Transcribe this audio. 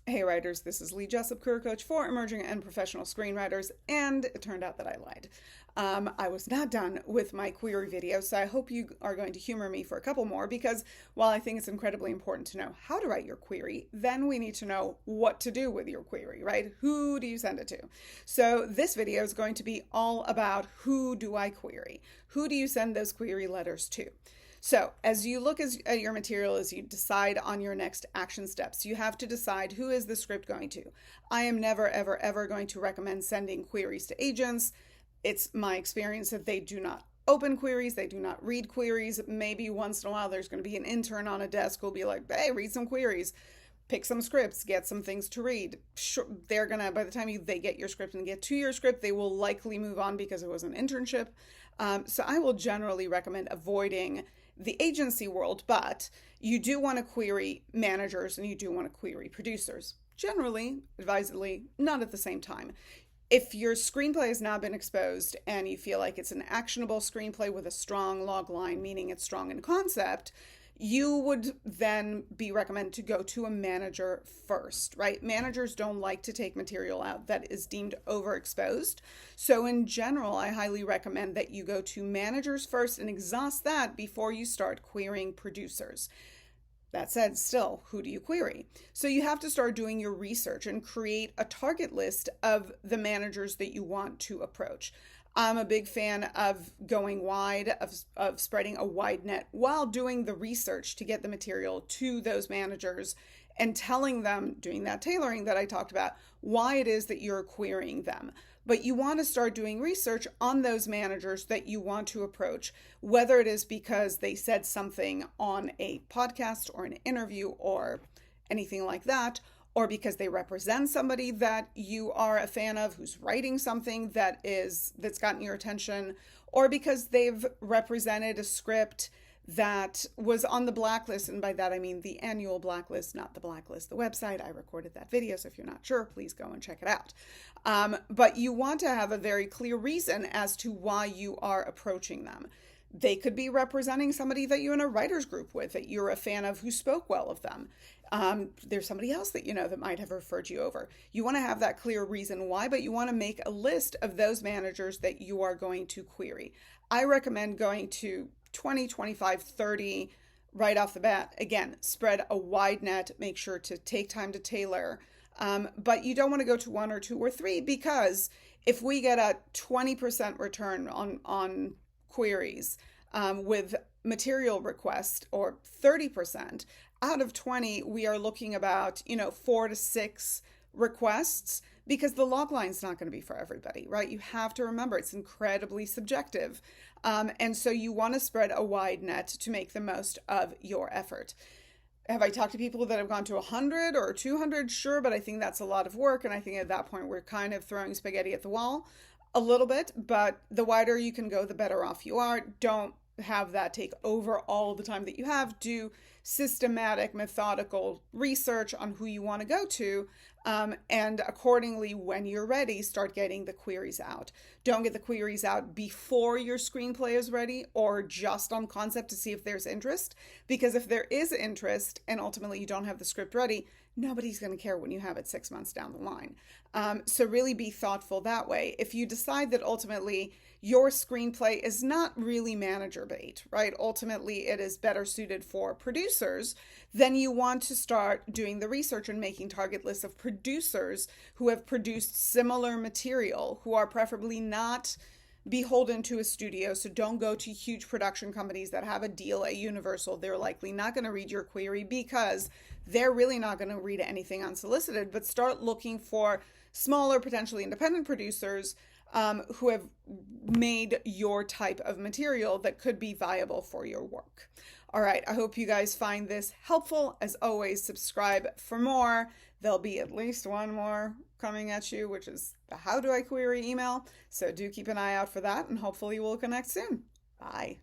Hey writers, this is Lee Jessup, career coach for emerging and professional screenwriters, and it turned out that I lied. I was not done with my query video, so I hope you are going to humor me for a couple more because while I think it's incredibly important to know how to write your query, then we need to know what to do with your query, right? Who do you send it to? So this video is going to be all about who do I query? Who do you send those query letters to? So as you look at your material, as you decide on your next action steps, you have to decide who is the script going to. I am never, ever, ever going to recommend sending queries to agents. It's my experience that they do not open queries, they do not read queries. Maybe once in a while there's going to be an intern on a desk who'll be like, hey, read some queries, pick some scripts, get some things to read. Sure, they're gonna, by the time they get your script and get to your script, they will likely move on because it was an internship. So I will generally recommend avoiding the agency world, but you do want to query managers and you do want to query producers. Generally, advisedly, not at the same time. If your screenplay has now been exposed and you feel like it's an actionable screenplay with a strong log line, meaning it's strong in concept, you would then be recommended to go to a manager first, right? Managers don't like to take material out that is deemed overexposed. So in general, I highly recommend that you go to managers first and exhaust that before you start querying producers. That said, still, who do you query? So you have to start doing your research and create a target list of the managers that you want to approach. I'm a big fan of going wide, of spreading a wide net while doing the research to get the material to those managers and telling them, doing that tailoring that I talked about, why it is that you're querying them. But you want to start doing research on those managers that you want to approach, whether it is because they said something on a podcast or an interview or anything like that, or because they represent somebody that you are a fan of who's writing something that's gotten your attention, or because they've represented a script that was on the blacklist. And by that I mean the annual blacklist, not the blacklist, the website. I recorded that video, so if you're not sure, please go and check it out. But you want to have a very clear reason as to why you are approaching them. They could be representing somebody that you're in a writer's group with, that you're a fan of who spoke well of them. There's somebody else that you know that might have referred you over. You want to have that clear reason why, but you want to make a list of those managers that you are going to query. I recommend going to 20, 25, 30 right off the bat. Again, spread a wide net, make sure to take time to tailor. But you don't want to go to one or two or three, because if we get a 20% return on queries with material request, or 30%, out of 20, we are looking about, 4 to 6 requests, because the log line is not going to be for everybody, right? You have to remember it's incredibly subjective. And so you want to spread a wide net to make the most of your effort. Have I talked to people that have gone to 100 or 200? Sure, but I think that's a lot of work. And I think at that point, we're kind of throwing spaghetti at the wall a little bit. But the wider you can go, the better off you are. Don't have that take over all the time that you have. Do systematic, methodical research on who you want to go to. And accordingly, when you're ready, start getting the queries out. Don't get the queries out before your screenplay is ready or just on concept to see if there's interest. Because if there is interest and ultimately you don't have the script ready, nobody's going to care when you have it 6 months down the line. So really be thoughtful that way. If you decide that ultimately your screenplay is not really manager bait, right? Ultimately, it is better suited for producers. Then you want to start doing the research and making target lists of producers who have produced similar material, who are preferably not beholden to a studio. So don't go to huge production companies that have a deal at Universal. They're likely not going to read your query because they're really not going to read anything unsolicited. But start looking for smaller, potentially independent producers who have made your type of material that could be viable for your work. All right, I hope you guys find this helpful. As always, subscribe for more. There'll be at least one more coming at you, which is the How Do I Query email. So do keep an eye out for that, and hopefully we'll connect soon. Bye.